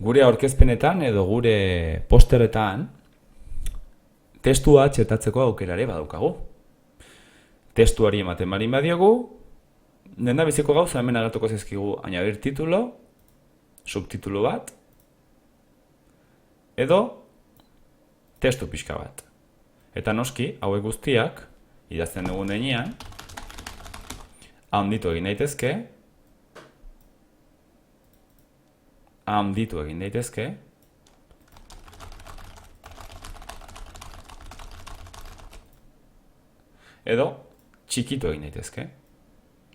gure aurkezpenetan edo gure posteretan testua txertatzeko aukerare badaukagu. Testuari ematen barin badiogu, denda biziko gauza hemen agertuko zaizkigu añadir titulo, subtitulo bat, edo testu pixka bat. Eta noski, hauek guztiak, idazten dugun denean, handitu egin daitezke, edo txikitu egin daitezke.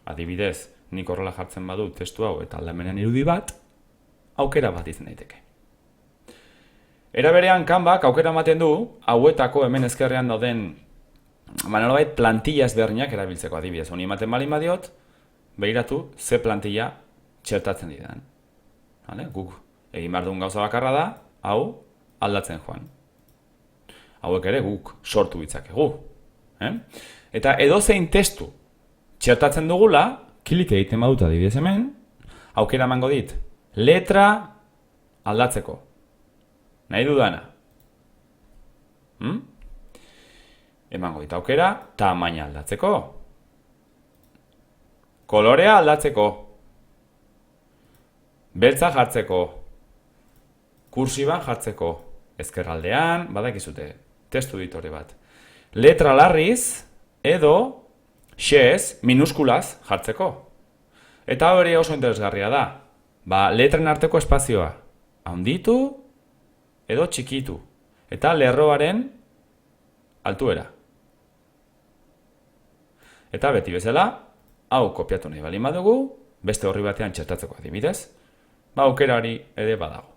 Adibidez, nik horrela jartzen badu testu hau eta aldamenean irudi bat, aukera bat izan daiteke. Era berean Canvak aukera ematen du, hauetako hemen ezkerrean dauden nolabait plantilla ezberdinak erabiltzeko. Adibidez, honi ematen baldin badiot, begiratu ze plantilla txertatzen didan. Guk egin behar duen gauza bakarra da, hau aldatzen joan. Hauek ere guk sortu ditzakegu. Eta edozein testu txertatzen dugula, klik egiten badut adibidez hemen, aukera emango dit, letra aldatzeko. Nahi dudana. Emango dit aukera, tamaina aldatzeko. Kolorea aldatzeko. Beltza jartzeko. Kursiban jartzeko. Ezkerraldean, badakizute, testu editore bat. Letra larriz edo xez, minuskulaz jartzeko. Eta hori oso interesgarria da. Letren arteko espazioa handitu edo txikitu. Eta lerroaren altuera. Eta beti bezala, hau kopiatu nahi baldin badugu, beste horri batean txertatzeko adibidez, aukera hori ere badago.